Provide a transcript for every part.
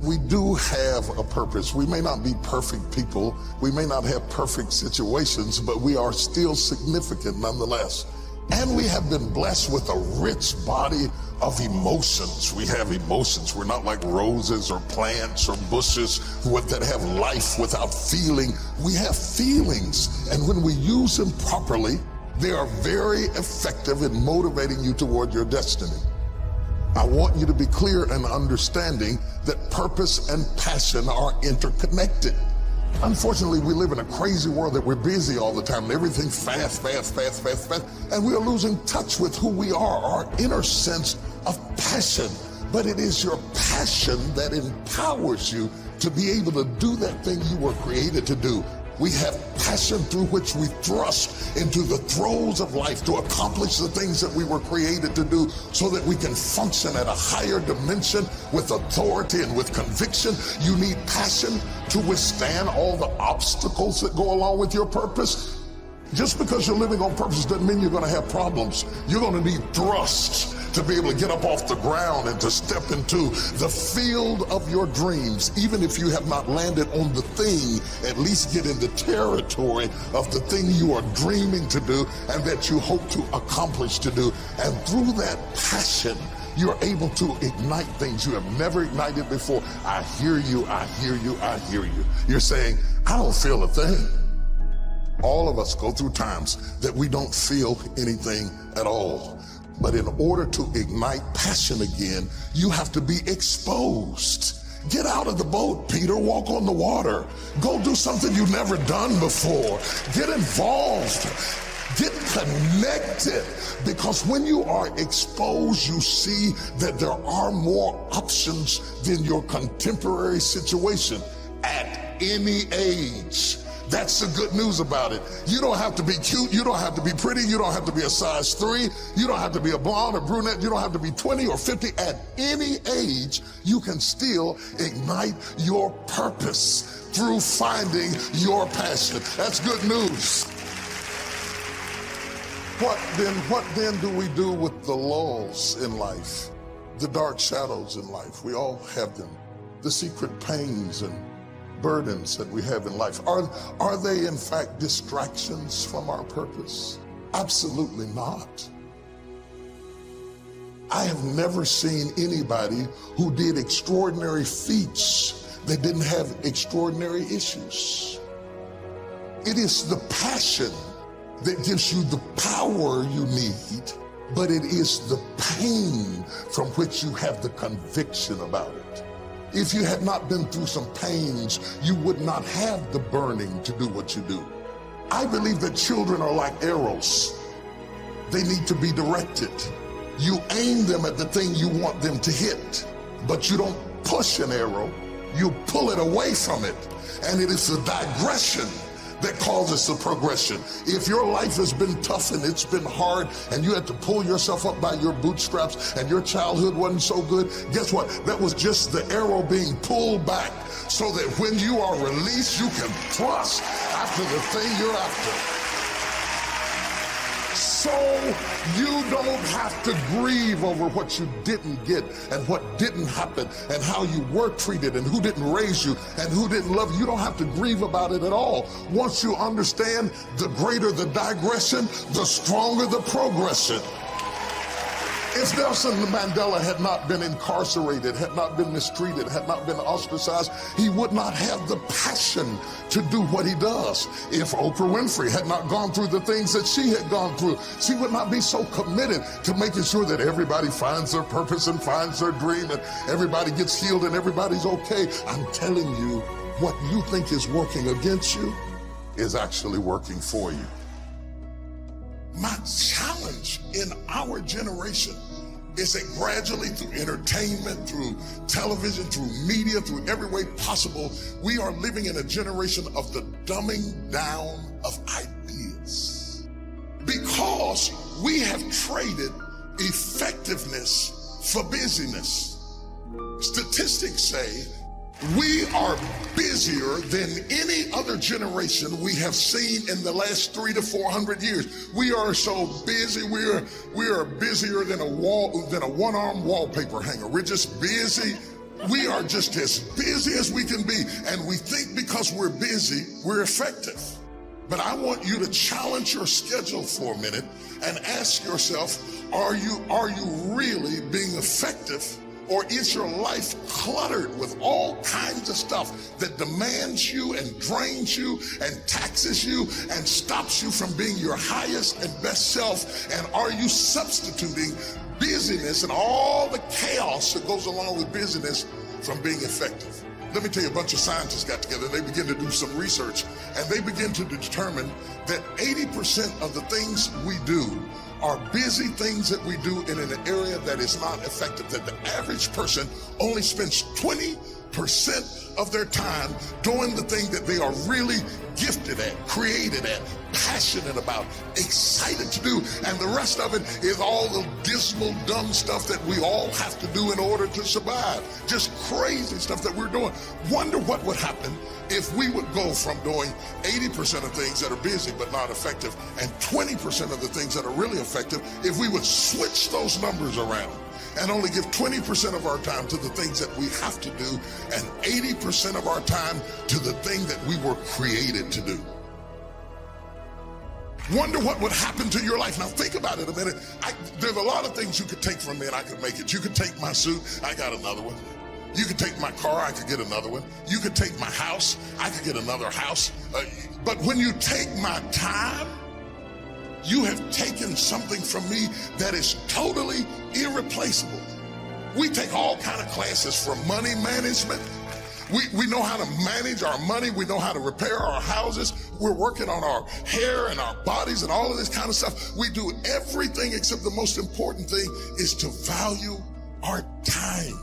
We do have a purpose. We may not be perfect people. We may not have perfect situations, but we are still significant nonetheless. And we have been blessed with a rich body of emotions. We have emotions. We're not like roses or plants or bushes that have life without feeling. We have feelings, and when we use them properly, they are very effective in motivating you toward your destiny. I want you to be clear and understanding that purpose and passion are interconnected. Unfortunately, we live in a crazy world that we're busy all the time and everything's fast, and we are losing touch with who we are, our inner sense of passion. But it is your passion that empowers you to be able to do that thing you were created to do. We have passion through which we thrust into the throes of life to accomplish the things that we were created to do so that we can function at a higher dimension with authority and with conviction. You need passion to withstand all the obstacles that go along with your purpose. Just because you're living on purpose doesn't mean you're going to have problems. You're going to need thrust to be able to get up off the ground and to step into the field of your dreams. Even if you have not landed on the thing, at least get in the territory of the thing you are dreaming to do and that you hope to accomplish to do. And through that passion, you're able to ignite things you have never ignited before. I hear you, I hear you, I hear you. You're saying, I don't feel a thing. All of us go through times that we don't feel anything at all. But in order to ignite passion again, you have to be exposed. Get out of the boat, Peter. Walk on the water. Go do something you've never done before. Get involved. Get connected. Because when you are exposed, you see that there are more options than your contemporary situation at any age. That's the good news about it. You don't have to be cute. You don't have to be pretty. You don't have to be a size 3. You don't have to be a blonde or brunette. You don't have to be 20 or 50. At any age, you can still ignite your purpose through finding your passion. That's good news. What then do we do with the lulls in life? The dark shadows in life. We all have them. The secret pains and burdens that we have in life. Are they in fact distractions from our purpose? Absolutely not. I have never seen anybody who did extraordinary feats that didn't have extraordinary issues. It is the passion that gives you the power you need, but it is the pain from which you have the conviction about it. If you had not been through some pains, you would not have the burning to do what you do. I believe that children are like arrows. They need to be directed. You aim them at the thing you want them to hit, but you don't push an arrow, you pull it away from it. And it is the digression that causes the progression. If your life has been tough and it's been hard and you had to pull yourself up by your bootstraps and your childhood wasn't so good, guess what? That was just the arrow being pulled back so that when you are released, you can thrust after the thing you're after. So you don't have to grieve over what you didn't get and what didn't happen and how you were treated and who didn't raise you and who didn't love you. You don't have to grieve about it at all. Once you understand, the greater the digression, the stronger the progression. If Nelson Mandela had not been incarcerated, had not been mistreated, had not been ostracized, he would not have the passion to do what he does. If Oprah Winfrey had not gone through the things that she had gone through, she would not be so committed to making sure that everybody finds their purpose and finds their dream and everybody gets healed and everybody's okay. I'm telling you, what you think is working against you is actually working for you. My challenge in our generation is that gradually through entertainment, through television, through media, through every way possible, we are living in a generation of the dumbing down of ideas. Because we have traded effectiveness for busyness. Statistics say we are busier than any other generation we have seen in the last 300 to 400 years. We are so busy. We are busier than a one-arm wallpaper hanger. We're just busy. We are just as busy as we can be, and we think because we're busy, we're effective. But I want you to challenge your schedule for a minute and ask yourself, are you really being effective? Or is your life cluttered with all kinds of stuff that demands you and drains you and taxes you and stops you from being your highest and best self? And are you substituting busyness and all the chaos that goes along with busyness from being effective? Let me tell you, a bunch of scientists got together, they began to do some research, and they begin to determine that 80% of the things we do are busy things that we do in an area that is not effective, that the average person only spends 20% of their time doing the thing that they are really gifted at, created at, passionate about, excited to do, and the rest of it is all the dismal, dumb stuff that we all have to do in order to survive. Just crazy stuff that we're doing. Wonder what would happen if we would go from doing 80% of things that are busy but not effective and 20% of the things that are really effective if we would switch those numbers around and only give 20% of our time to the things that we have to do and 80% of our time to the thing that we were created to do. Wonder what would happen to your life. Now think about it a minute. There's a lot of things you could take from me and I could make it. You could take my suit, I got another one. You could take my car, I could get another one. You could take my house, I could get another house. But when you take my time, you have taken something from me that is totally irreplaceable. We take all kind of classes for money management. We know how to manage our money. We know how to repair our houses. We're working on our hair and our bodies and all of this kind of stuff. We do everything except the most important thing is to value our time.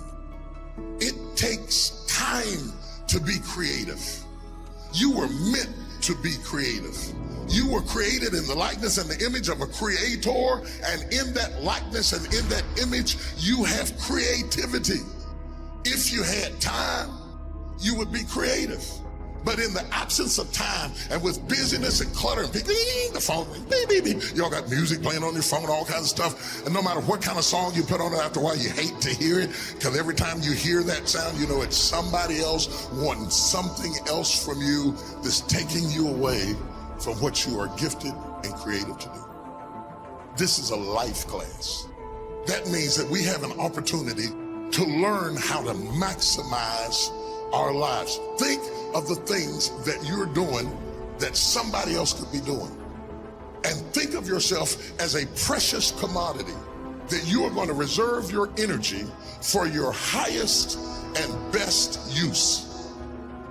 It takes time to be creative. You were meant to be creative. You were created in the likeness and the image of a creator, and in that likeness and in that image, you have creativity. If you had time, you would be creative. But in the absence of time and with busyness and clutter and the phone, beep, beep, beep. Y'all got music playing on your phone, all kinds of stuff. And no matter what kind of song you put on it, after a while you hate to hear it, because every time you hear that sound, you know it's somebody else wanting something else from you that's taking you away from what you are gifted and created to do. This is a life class. That means that we have an opportunity to learn how to maximize our lives. Think of the things that you're doing that somebody else could be doing. And think of yourself as a precious commodity that you are going to reserve your energy for your highest and best use.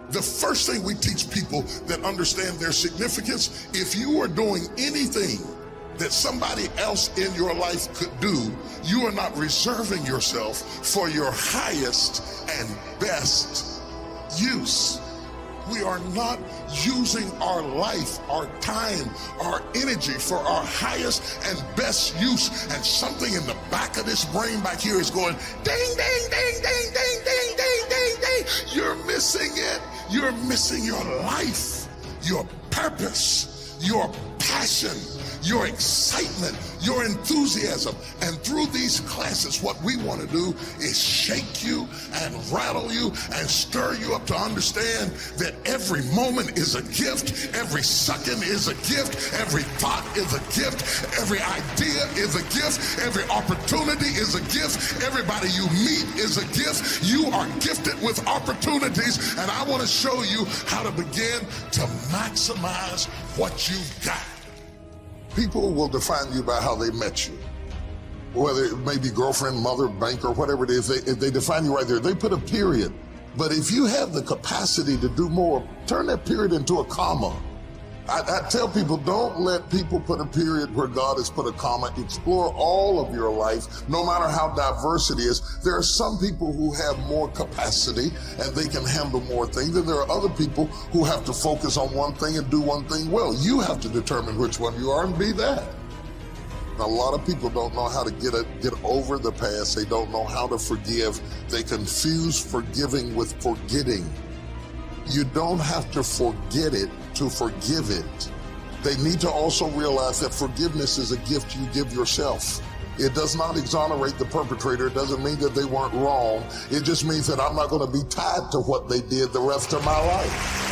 The first thing we teach people that understand their significance, if you are doing anything that somebody else in your life could do, you are not reserving yourself for your highest and best use. We are not using our life, our time, our energy for our highest and best use. And something in the back of this brain back here is going, ding, ding, ding, ding, ding, ding, ding, ding, ding. You're missing it. You're missing your life, your purpose, your passion, your excitement, your enthusiasm. And through these classes, what we want to do is shake you and rattle you and stir you up to understand that every moment is a gift, every second is a gift, every thought is a gift, every idea is a gift, every opportunity is a gift, everybody you meet is a gift. You are gifted with opportunities, and I want to show you how to begin to maximize what you've got. People will define you by how they met you. Whether it may be girlfriend, mother, banker, whatever it is, they define you right there. They put a period. But if you have the capacity to do more, turn that period into a comma. I tell people, don't let people put a period where God has put a comma. Explore all of your life, no matter how diverse it is. There are some people who have more capacity and they can handle more things, and there are other people who have to focus on one thing and do one thing well. You have to determine which one you are and be that. A lot of people don't know how to get over the past. They don't know how to forgive. They confuse forgiving with forgetting. You don't have to forget it to forgive it. They need to also realize that forgiveness is a gift you give yourself. It does not exonerate the perpetrator. It doesn't mean that they weren't wrong. It just means that I'm not going to be tied to what they did the rest of my life.